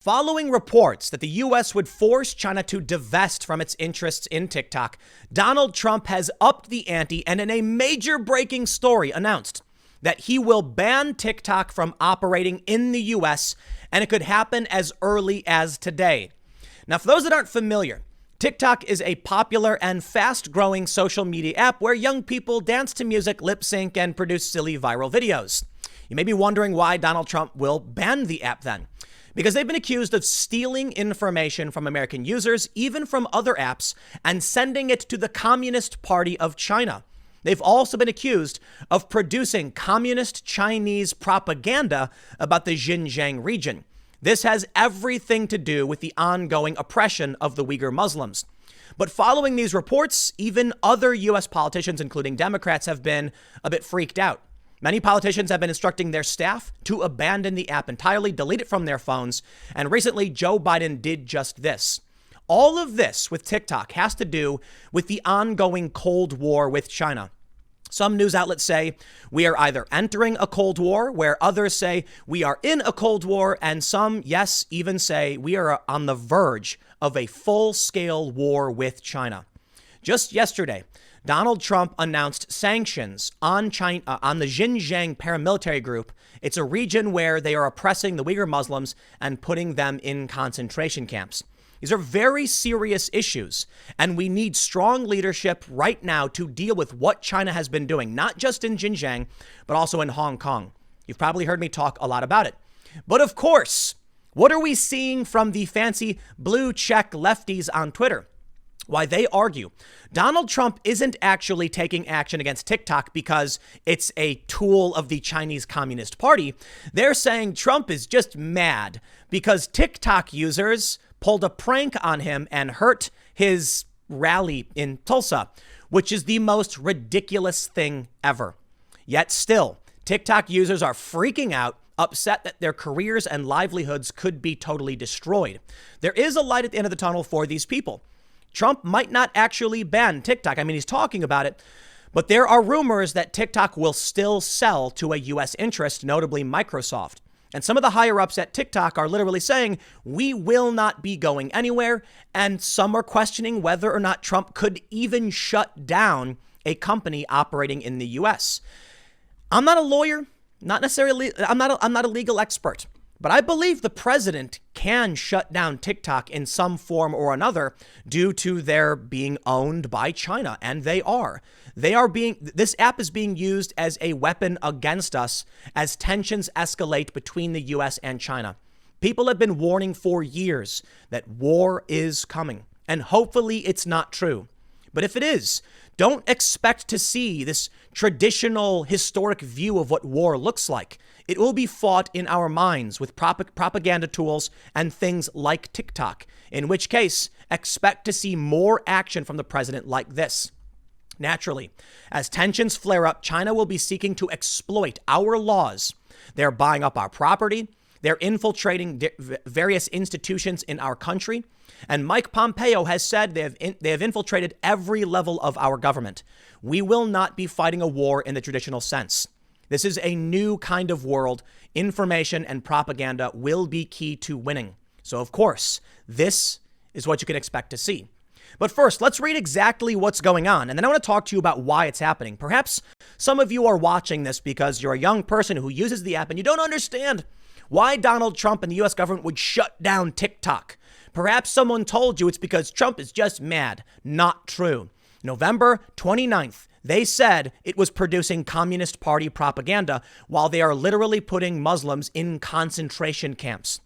Following reports that the U.S. would force China to divest from its interests in TikTok, Donald Trump has upped the ante and in a major breaking story announced that he will ban TikTok from operating in the U.S., and it could happen as early as today. Now, for those that aren't familiar, TikTok is a popular and fast-growing social media app where young people dance to music, lip sync, and produce silly viral videos. You may be wondering why Donald Trump will ban the app then. Because they've been accused of stealing information from American users, even from other apps, and sending it to the Communist Party of China. They've also been accused of producing communist Chinese propaganda about the Xinjiang region. This has everything to do with the ongoing oppression of the Uyghur Muslims. But following these reports, even other U.S. politicians, including Democrats, have been a bit freaked out. Many politicians have been instructing their staff to abandon the app entirely, delete it from their phones. And recently, Joe Biden did just this. All of this with TikTok has to do with the ongoing Cold War with China. Some news outlets say we are either entering a Cold War, where others say we are in a Cold War, and some, yes, even say we are on the verge of a full-scale war with China. Just yesterday, Donald Trump announced sanctions on China, on the Xinjiang paramilitary group. It's a region where they are oppressing the Uyghur Muslims and putting them in concentration camps. These are very serious issues, and we need strong leadership right now to deal with what China has been doing, not just in Xinjiang, but also in Hong Kong. You've probably heard me talk a lot about it. But of course, what are we seeing from the fancy blue check lefties on Twitter? Why, they argue Donald Trump isn't actually taking action against TikTok because it's a tool of the Chinese Communist Party. They're saying Trump is just mad because TikTok users pulled a prank on him and hurt his rally in Tulsa, which is the most ridiculous thing ever. Yet still, TikTok users are freaking out, upset that their careers and livelihoods could be totally destroyed. There is a light at the end of the tunnel for these people. Trump might not actually ban TikTok. I mean, he's talking about it, but there are rumors that TikTok will still sell to a U.S. interest, notably Microsoft. And some of the higher ups at TikTok are literally saying, we will not be going anywhere. And some are questioning whether or not Trump could even shut down a company operating in the U.S. I'm not a lawyer, not necessarily. I'm not a legal expert. But I believe the president can shut down TikTok in some form or another due to their being owned by China. And they are. This app is being used as a weapon against us as tensions escalate between the U.S. and China. People have been warning for years that war is coming. And hopefully it's not true. But if it is, don't expect to see this traditional historic view of what war looks like. It will be fought in our minds with propaganda tools and things like TikTok, in which case, expect to see more action from the president like this. Naturally, as tensions flare up, China will be seeking to exploit our laws. They're buying up our property. They're infiltrating various institutions in our country. And Mike Pompeo has said they have infiltrated every level of our government. We will not be fighting a war in the traditional sense. This is a new kind of world. Information and propaganda will be key to winning. So, of course, this is what you can expect to see. But first, let's read exactly what's going on. And then I want to talk to you about why it's happening. Perhaps some of you are watching this because you're a young person who uses the app and you don't understand why Donald Trump and the U.S. government would shut down TikTok. Perhaps someone told you it's because Trump is just mad. Not true. November 29th, they said it was producing Communist Party propaganda while they are literally putting Muslims in concentration camps.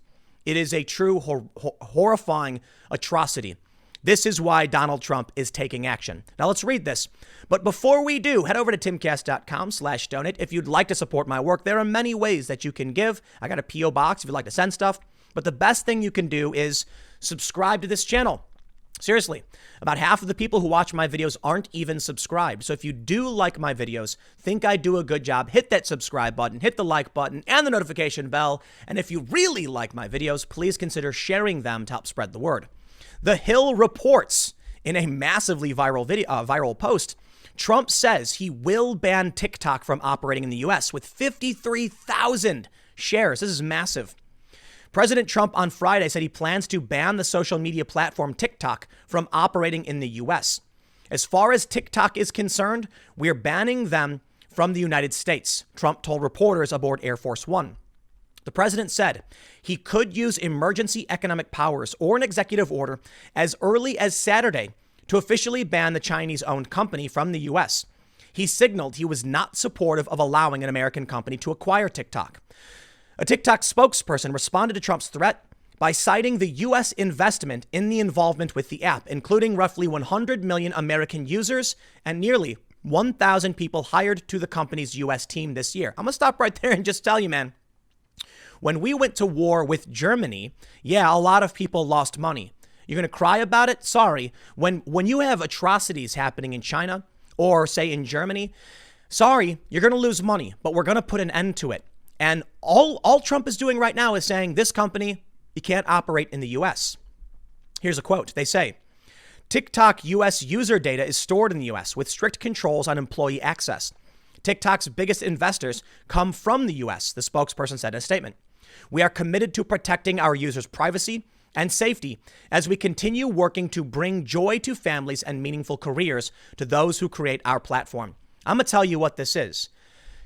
It is a true horrifying atrocity. This is why Donald Trump is taking action. Now let's read this. But before we do, head over to timcast.com/donate. If you'd like to support my work, there are many ways that you can give. I got a P.O. box if you'd like to send stuff. But the best thing you can do is subscribe to this channel. Seriously, about half of the people who watch my videos aren't even subscribed. So if you do like my videos, think I do a good job, hit that subscribe button, hit the like button and the notification bell. And if you really like my videos, please consider sharing them to help spread the word. The Hill reports in a massively viral post, Trump says he will ban TikTok from operating in the U.S. with 53,000 shares. This is massive. President Trump on Friday said he plans to ban the social media platform TikTok from operating in the U.S. As far as TikTok is concerned, we're banning them from the United States, Trump told reporters aboard Air Force One. The president said he could use emergency economic powers or an executive order as early as Saturday to officially ban the Chinese-owned company from the U.S. He signaled he was not supportive of allowing an American company to acquire TikTok. A TikTok spokesperson responded to Trump's threat by citing the U.S. investment in the involvement with the app, including roughly 100 million American users and nearly 1,000 people hired to the company's U.S. team this year. I'm going to stop right there and just tell you, man, when we went to war with Germany, yeah, a lot of people lost money. You're going to cry about it? Sorry. When you have atrocities happening in China or, say, in Germany, sorry, you're going to lose money, but we're going to put an end to it. And all Trump is doing right now is saying this company, you can't operate in the U.S. Here's a quote. They say, TikTok U.S. user data is stored in the U.S. with strict controls on employee access. TikTok's biggest investors come from the U.S., the spokesperson said in a statement. We are committed to protecting our users' privacy and safety as we continue working to bring joy to families and meaningful careers to those who create our platform. I'm going to tell you what this is.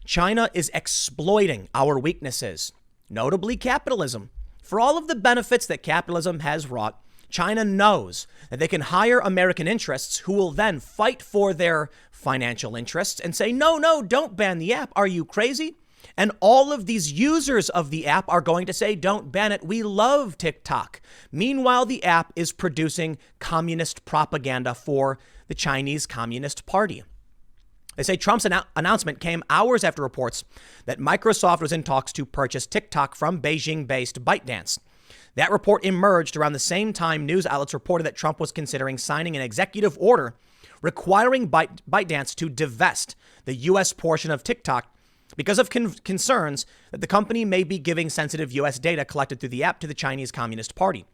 China is exploiting our weaknesses, notably capitalism. For all of the benefits that capitalism has wrought, China knows that they can hire American interests who will then fight for their financial interests and say, no, don't ban the app. Are you crazy? And all of these users of the app are going to say, don't ban it. We love TikTok. Meanwhile, the app is producing communist propaganda for the Chinese Communist Party. They say Trump's announcement came hours after reports that Microsoft was in talks to purchase TikTok from Beijing-based ByteDance. That report emerged around the same time news outlets reported that Trump was considering signing an executive order requiring ByteDance to divest the U.S. portion of TikTok because of concerns that the company may be giving sensitive U.S. data collected through the app to the Chinese Communist Party.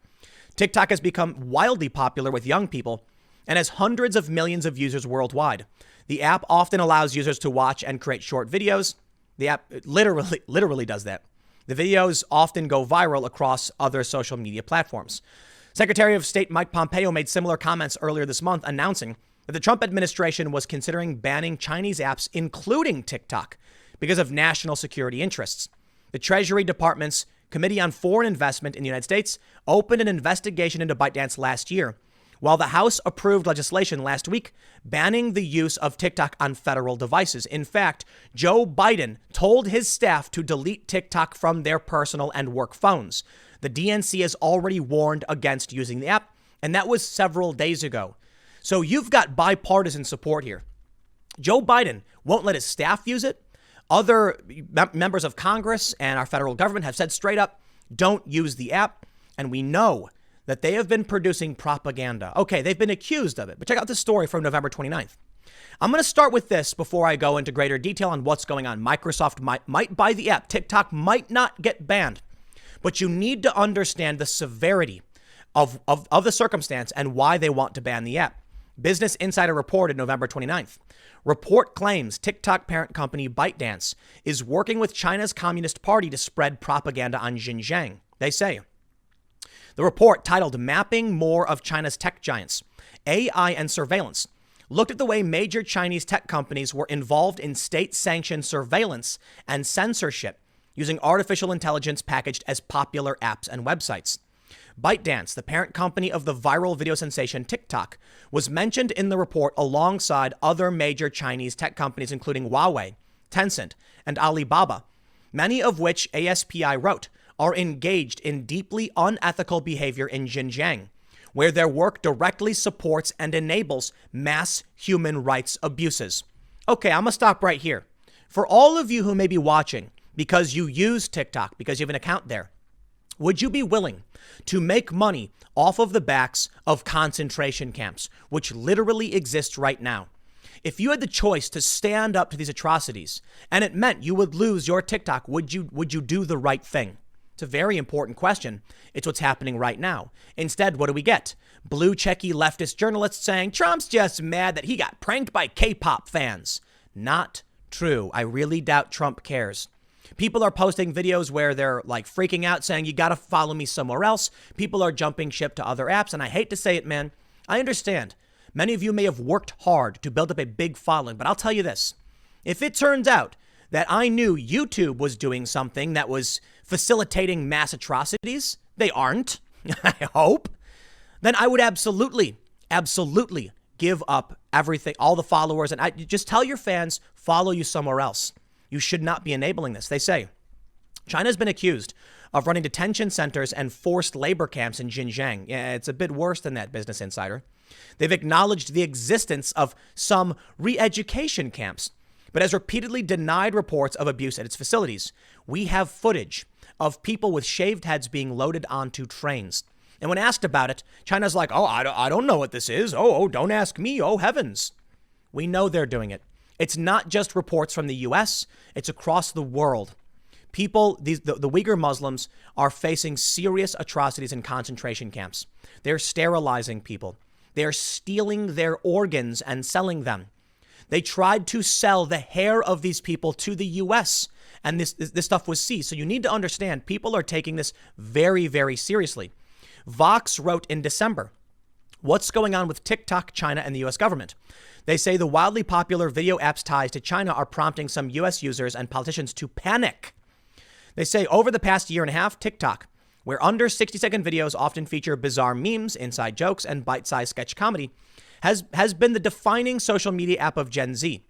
TikTok has become wildly popular with young people and has hundreds of millions of users worldwide. The app often allows users to watch and create short videos. The app literally does that. The videos often go viral across other social media platforms. Secretary of State Mike Pompeo made similar comments earlier this month, announcing that the Trump administration was considering banning Chinese apps, including TikTok, because of national security interests. The Treasury Department's Committee on Foreign Investment in the United States opened an investigation into ByteDance last year, while the House approved legislation last week banning the use of TikTok on federal devices. In fact, Joe Biden told his staff to delete TikTok from their personal and work phones. The DNC has already warned against using the app, and that was several days ago. So you've got bipartisan support here. Joe Biden won't let his staff use it. Other members of Congress and our federal government have said straight up, don't use the app. And we know that they have been producing propaganda. Okay, they've been accused of it. But check out this story from November 29th. I'm going to start with this before I go into greater detail on what's going on. Microsoft might buy the app. TikTok might not get banned. But you need to understand the severity of the circumstance and why they want to ban the app. Business Insider reported November 29th. Report claims TikTok parent company ByteDance is working with China's Communist Party to spread propaganda on Xinjiang. They say, the report, titled Mapping More of China's Tech Giants, AI and Surveillance, looked at the way major Chinese tech companies were involved in state-sanctioned surveillance and censorship using artificial intelligence packaged as popular apps and websites. ByteDance, the parent company of the viral video sensation TikTok, was mentioned in the report alongside other major Chinese tech companies, including Huawei, Tencent, and Alibaba, many of which ASPI wrote are engaged in deeply unethical behavior in Xinjiang, where their work directly supports and enables mass human rights abuses. Okay, I'm going to stop right here. For all of you who may be watching because you use TikTok, because you have an account there, would you be willing to make money off of the backs of concentration camps, which literally exist right now? If you had the choice to stand up to these atrocities and it meant you would lose your TikTok, would you do the right thing? It's a very important question. It's what's happening right now. Instead, what do we get? Blue checky leftist journalists saying Trump's just mad that he got pranked by K-pop fans. Not true. I really doubt Trump cares. People are posting videos where they're like freaking out saying, you got to follow me somewhere else. People are jumping ship to other apps. And I hate to say it, man. I understand. Many of you may have worked hard to build up a big following, but I'll tell you this. If it turns out that I knew YouTube was doing something that was facilitating mass atrocities, they aren't, I hope, then I would absolutely give up everything, all the followers, and I just tell your fans, follow you somewhere else. You should not be enabling this. They say China's been accused of running detention centers and forced labor camps in Xinjiang. Yeah, it's a bit worse than that, Business Insider. They've acknowledged the existence of some re-education camps, but has repeatedly denied reports of abuse at its facilities. We have footage of people with shaved heads being loaded onto trains. And when asked about it, China's like, oh, I don't know what this is. Oh, don't ask me. Oh, heavens. We know they're doing it. It's not just reports from the U.S. It's across the world. People, the Uyghur Muslims are facing serious atrocities in concentration camps. They're sterilizing people. They're stealing their organs and selling them. They tried to sell the hair of these people to the U.S., and this stuff was seized. So you need to understand, people are taking this very, very seriously. Vox wrote in December, what's going on with TikTok, China, and the U.S. government? They say the wildly popular video app's ties to China are prompting some U.S. users and politicians to panic. They say over the past year and a half, TikTok, where under 60-second videos often feature bizarre memes, inside jokes, and bite-sized sketch comedy, has been the defining social media app of Gen Z,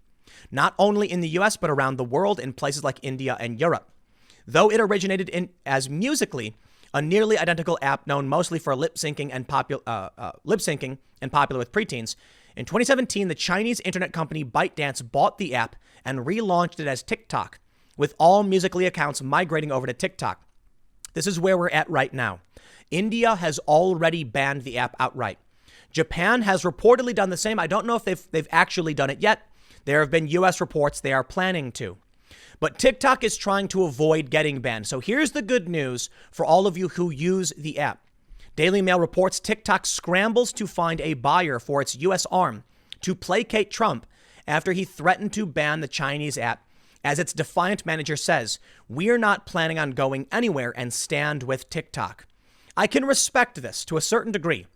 not only in the U.S., but around the world in places like India and Europe. Though it originated as Musical.ly, a nearly identical app known mostly for lip-syncing and popular with preteens, in 2017, the Chinese internet company ByteDance bought the app and relaunched it as TikTok, with all Musical.ly accounts migrating over to TikTok. This is where we're at right now. India has already banned the app outright. Japan has reportedly done the same. I don't know if they've actually done it yet. There have been U.S. reports they are planning to. But TikTok is trying to avoid getting banned. So here's the good news for all of you who use the app. Daily Mail reports TikTok scrambles to find a buyer for its U.S. arm to placate Trump after he threatened to ban the Chinese app. As its defiant manager says, we're not planning on going anywhere and stand with TikTok. I can respect this to a certain degree.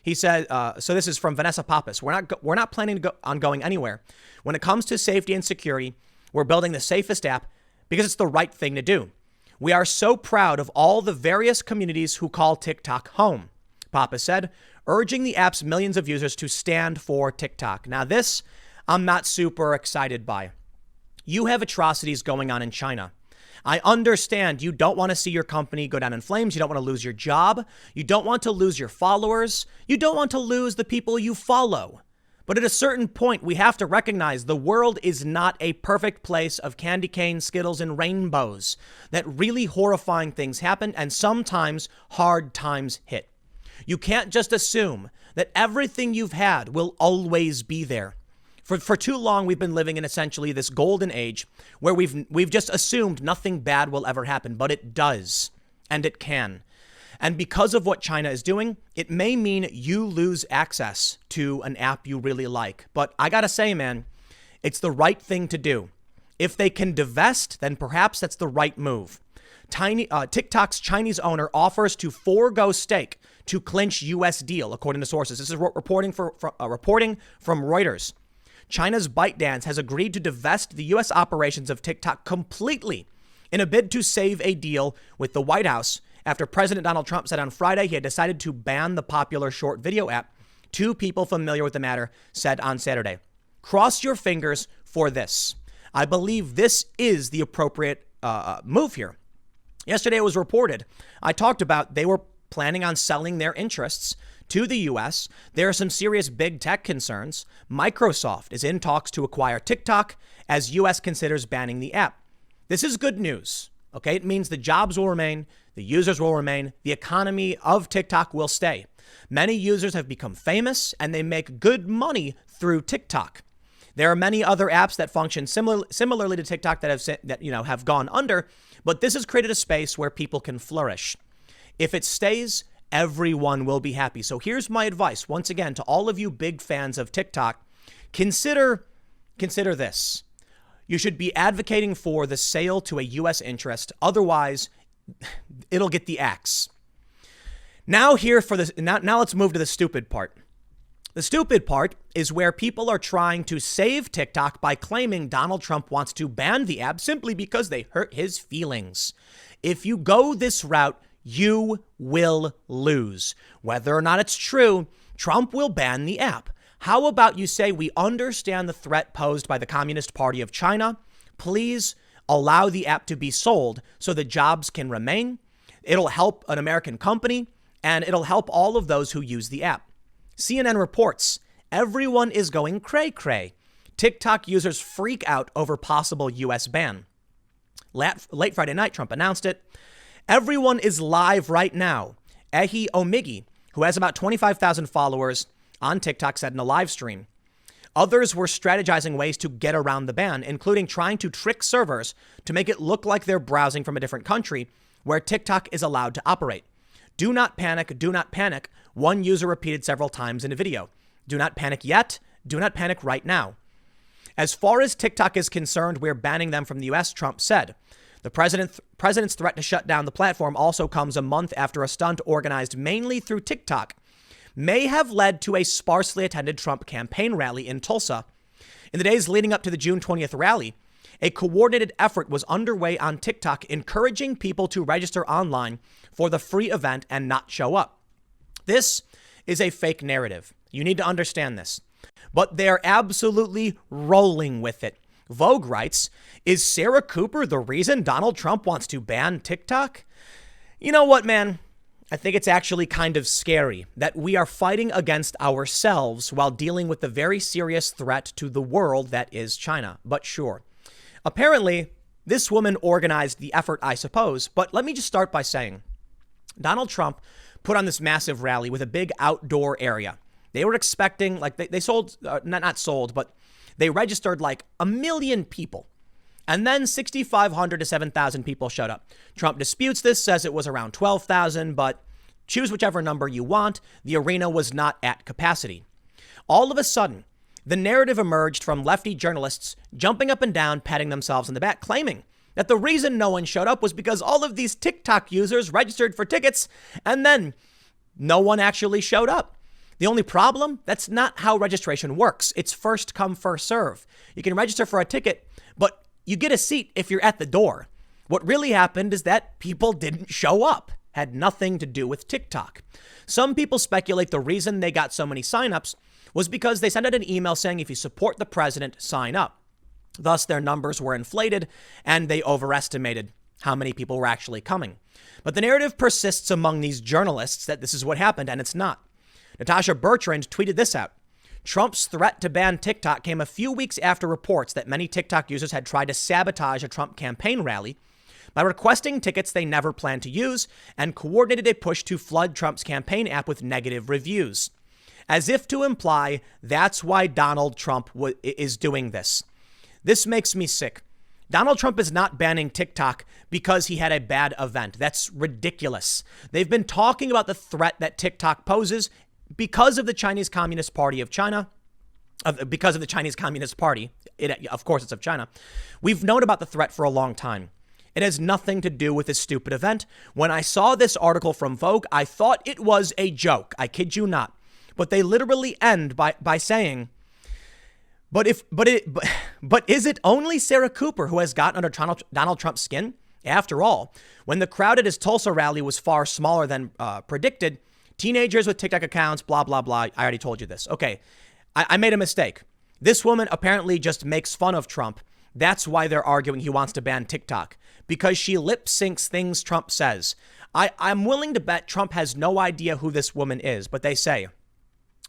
He said, so this is from Vanessa Pappas. We're not planning on going anywhere. When it comes to safety and security, we're building the safest app because it's the right thing to do. We are so proud of all the various communities who call TikTok home, Pappas said, urging the app's millions of users to stand for TikTok. Now this, I'm not super excited by. You have atrocities going on in China. I understand you don't want to see your company go down in flames. You don't want to lose your job. You don't want to lose your followers. You don't want to lose the people you follow. But at a certain point, we have to recognize the world is not a perfect place of candy cane, Skittles, and rainbows. That really horrifying things happen, and sometimes hard times hit. You can't just assume that everything you've had will always be there. For too long, we've been living in essentially this golden age where we've just assumed nothing bad will ever happen, but it does, and it can. And because of what China is doing, it may mean you lose access to an app you really like. But I gotta say, man, it's the right thing to do. If they can divest, then perhaps that's the right move. TikTok's Chinese owner offers to forego stake to clinch U.S. deal, according to sources. This is reporting from Reuters. China's ByteDance has agreed to divest the U.S. operations of TikTok completely in a bid to save a deal with the White House after President Donald Trump said on Friday he had decided to ban the popular short video app. Two people familiar with the matter said on Saturday. Cross your fingers for this. I believe this is the appropriate move here. Yesterday it was reported. I talked about they were planning on selling their interests to the U.S. There are some serious big tech concerns. Microsoft is in talks to acquire TikTok as U.S. considers banning the app. This is good news. Okay, it means the jobs will remain, the users will remain, the economy of TikTok will stay. Many users have become famous and they make good money through TikTok. There are many other apps that function similarly to TikTok that have gone under, but this has created a space where people can flourish. If it stays, everyone will be happy. So here's my advice, once again, to all of you big fans of TikTok. Consider this. You should be advocating for the sale to a U.S. interest. Otherwise, it'll get the axe. Now let's move to the stupid part. The stupid part is where people are trying to save TikTok by claiming Donald Trump wants to ban the app simply because they hurt his feelings. If you go this route, you will lose. Whether or not it's true, Trump will ban the app. How about you say, we understand the threat posed by the Communist Party of China. Please allow the app to be sold so the jobs can remain. It'll help an American company, and it'll help all of those who use the app. CNN reports everyone is going cray-cray. TikTok users freak out over possible U.S. ban. Late Friday night, Trump announced it. Everyone is live right now. Ehi Omigi, who has about 25,000 followers on TikTok, said in a live stream. Others were strategizing ways to get around the ban, including trying to trick servers to make it look like they're browsing from a different country where TikTok is allowed to operate. Do not panic, one user repeated several times in a video. Do not panic yet. Do not panic right now. As far as TikTok is concerned, we're banning them from the U.S., Trump said. The president's threat to shut down the platform also comes a month after a stunt organized mainly through TikTok may have led to a sparsely attended Trump campaign rally in Tulsa. In the days leading up to the June 20th rally, a coordinated effort was underway on TikTok, encouraging people to register online for the free event and not show up. This is a fake narrative. You need to understand this. But they're absolutely rolling with it. Vogue writes, is Sarah Cooper the reason Donald Trump wants to ban TikTok? You know what, man? I think it's actually kind of scary that we are fighting against ourselves while dealing with the very serious threat to the world that is China. But sure, apparently this woman organized the effort, I suppose. But let me just start by saying Donald Trump put on this massive rally with a big outdoor area. They were expecting, like they sold, not sold, but they registered like 1 million people. And then 6,500 to 7,000 people showed up. Trump disputes this, says it was around 12,000, but choose whichever number you want. The arena was not at capacity. All of a sudden, the narrative emerged from lefty journalists jumping up and down, patting themselves on the back, claiming that the reason no one showed up was because all of these TikTok users registered for tickets, and then no one actually showed up. The only problem, that's not how registration works. It's first come, first serve. You can register for a ticket, but you get a seat if you're at the door. What really happened is that people didn't show up. Had nothing to do with TikTok. Some people speculate the reason they got so many signups was because they sent out an email saying, if you support the president, sign up. Thus, their numbers were inflated and they overestimated how many people were actually coming. But the narrative persists among these journalists that this is what happened, and it's not. Natasha Bertrand tweeted this out. Trump's threat to ban TikTok came a few weeks after reports that many TikTok users had tried to sabotage a Trump campaign rally by requesting tickets they never planned to use and coordinated a push to flood Trump's campaign app with negative reviews. As if to imply that's why Donald Trump is doing this. This makes me sick. Donald Trump is not banning TikTok because he had a bad event. That's ridiculous. They've been talking about the threat that TikTok poses because of the Chinese Communist Party of China, because of the Chinese Communist Party. Of course, it's of China. We've known about the threat for a long time. It has nothing to do with this stupid event. When I saw this article from Vogue, I thought it was a joke. I kid you not. But they literally end by saying, but is it only Sarah Cooper who has gotten under Donald Trump's skin? After all, when the crowd at his Tulsa rally was far smaller than predicted, teenagers with TikTok accounts, blah, blah, blah. I already told you this. Okay, I made a mistake. This woman apparently just makes fun of Trump. That's why they're arguing he wants to ban TikTok, because she lip syncs things Trump says. I'm willing to bet Trump has no idea who this woman is, but they say,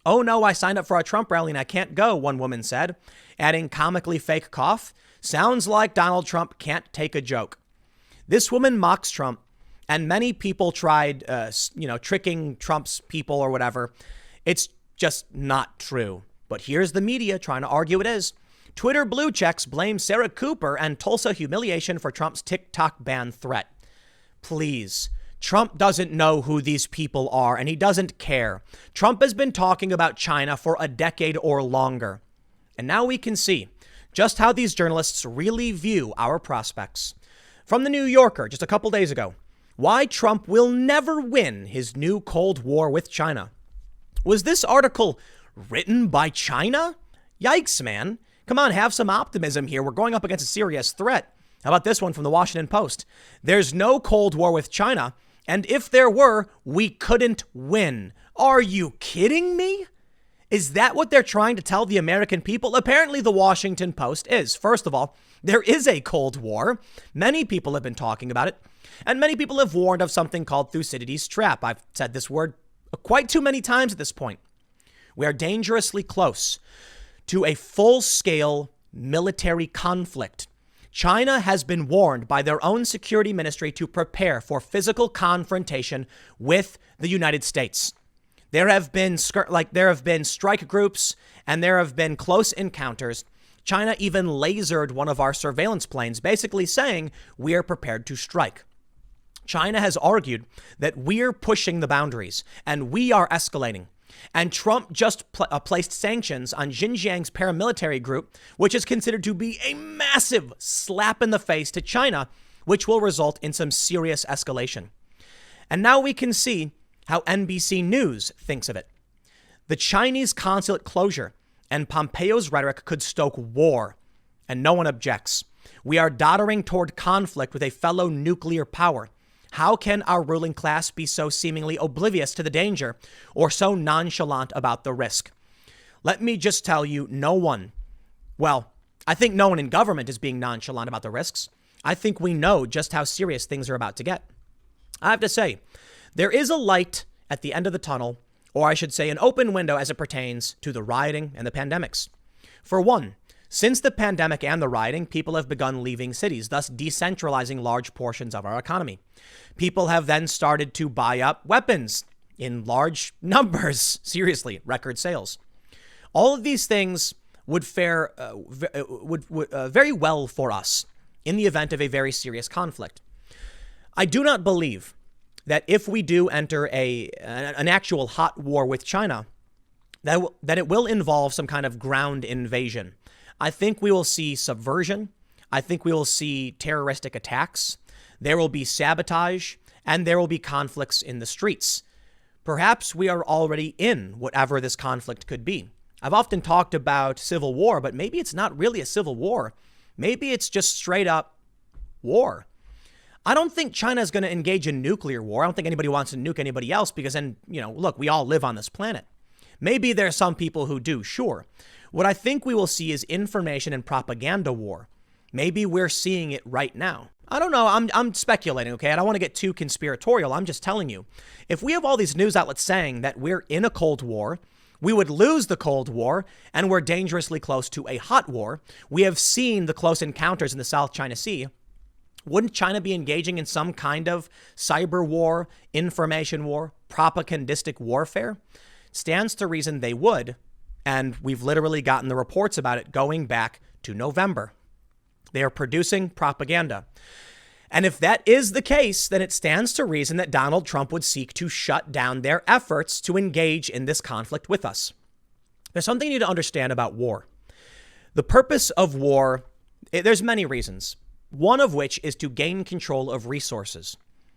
oh no, I signed up for a Trump rally and I can't go, one woman said, adding comically fake cough. Sounds like Donald Trump can't take a joke. This woman mocks Trump. And many people tried, tricking Trump's people or whatever. It's just not true. But here's the media trying to argue it is. Twitter blue checks blame Sarah Cooper and Tulsa humiliation for Trump's TikTok ban threat. Please. Trump doesn't know who these people are, and he doesn't care. Trump has been talking about China for a decade or longer. And now we can see just how these journalists really view our prospects. From the New Yorker just a couple days ago, why Trump will never win his new Cold War with China. Was this article written by China? Yikes, man. Come on, have some optimism here. We're going up against a serious threat. How about this one from the Washington Post? There's no Cold War with China, and if there were, we couldn't win. Are you kidding me? Is that what they're trying to tell the American people? Apparently, the Washington Post is. First of all, there is a Cold War. Many people have been talking about it, and many people have warned of something called Thucydides' trap. I've said this word quite too many times at this point. We are dangerously close to a full-scale military conflict. China has been warned by their own security ministry to prepare for physical confrontation with the United States. There have been strike groups and there have been close encounters. China even lasered one of our surveillance planes, basically saying we are prepared to strike. China has argued that we're pushing the boundaries and we are escalating. And Trump just placed sanctions on Xinjiang's paramilitary group, which is considered to be a massive slap in the face to China, which will result in some serious escalation. And now we can see how NBC News thinks of it. The Chinese consulate closure and Pompeo's rhetoric could stoke war, and no one objects. We are doddering toward conflict with a fellow nuclear power. How can our ruling class be so seemingly oblivious to the danger or so nonchalant about the risk? Let me just tell you, I think no one in government is being nonchalant about the risks. I think we know just how serious things are about to get. I have to say, there is a light at the end of the tunnel, or I should say an open window as it pertains to the rioting and the pandemics. For one, since the pandemic and the rioting, people have begun leaving cities, thus decentralizing large portions of our economy. People have then started to buy up weapons in large numbers. Seriously, record sales. All of these things would fare very well for us in the event of a very serious conflict. I do not believe that if we do enter an actual hot war with China, that it will involve some kind of ground invasion. I think we will see subversion. I think we will see terroristic attacks. There will be sabotage, and there will be conflicts in the streets. Perhaps we are already in whatever this conflict could be. I've often talked about civil war, but maybe it's not really a civil war. Maybe it's just straight up war. I don't think China is going to engage in nuclear war. I don't think anybody wants to nuke anybody else because then, look, we all live on this planet. Maybe there are some people who do, sure. What I think we will see is information and propaganda war. Maybe we're seeing it right now. I don't know. I'm speculating, okay? I don't want to get too conspiratorial. I'm just telling you, if we have all these news outlets saying that we're in a Cold War, we would lose the Cold War, and we're dangerously close to a hot war. We have seen the close encounters in the South China Sea. Wouldn't China be engaging in some kind of cyber war, information war, propagandistic warfare? Stands to reason they would, and we've literally gotten the reports about it going back to November. They are producing propaganda. And if that is the case, then it stands to reason that Donald Trump would seek to shut down their efforts to engage in this conflict with us. There's something you need to understand about war. The purpose of war, there's many reasons. One of which is to gain control of resources.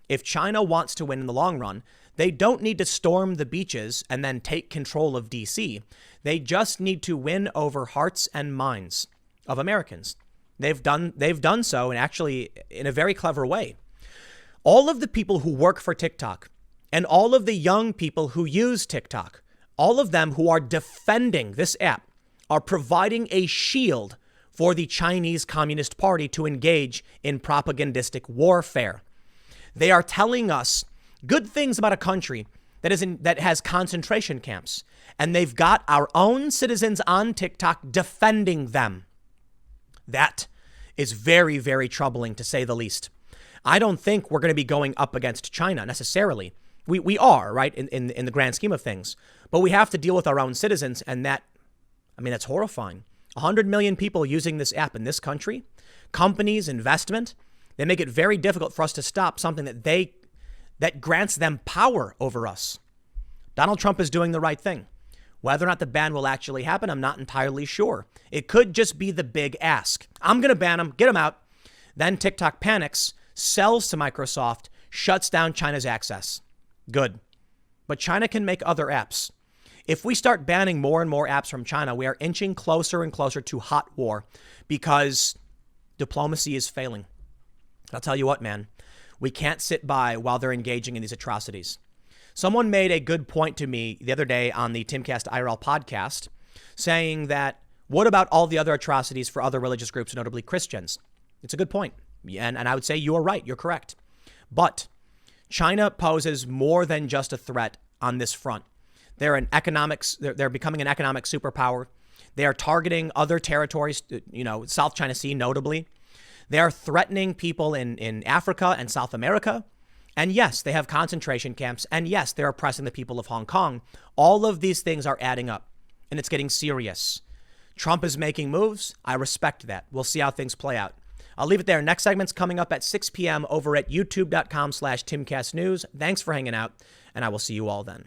If China wants to win in the long run, they don't need to storm the beaches and then take control of DC. They just need to win over hearts and minds of Americans. They've done so, and actually in a very clever way. All of the people who work for TikTok and all of the young people who use TikTok, all of them who are defending this app are providing a shield for the Chinese Communist Party to engage in propagandistic warfare. They are telling us good things about a country that has concentration camps, and they've got our own citizens on TikTok defending them. That is very, very troubling, to say the least. I don't think we're going to be going up against China necessarily. We are, right, in the grand scheme of things. But we have to deal with our own citizens, and that's horrifying. 100 million people using this app in this country, companies, investment, they make it very difficult for us to stop something that grants them power over us. Donald Trump is doing the right thing. Whether or not the ban will actually happen, I'm not entirely sure. It could just be the big ask. I'm going to ban them, get them out. Then TikTok panics, sells to Microsoft, shuts down China's access. Good. But China can make other apps. If we start banning more and more apps from China, we are inching closer and closer to hot war because diplomacy is failing. I'll tell you what, man, we can't sit by while they're engaging in these atrocities. Someone made a good point to me the other day on the Timcast IRL podcast, saying that what about all the other atrocities for other religious groups, notably Christians? It's a good point. And I would say you are right. You're correct. But China poses more than just a threat on this front. They're becoming an economic superpower. They are targeting other territories, South China Sea notably. They are threatening people in Africa and South America. And yes, they have concentration camps. And yes, they're oppressing the people of Hong Kong. All of these things are adding up, and it's getting serious. Trump is making moves. I respect that. We'll see how things play out. I'll leave it there. Next segment's coming up at 6 p.m. over at youtube.com/TimCastNews. Thanks for hanging out, and I will see you all then.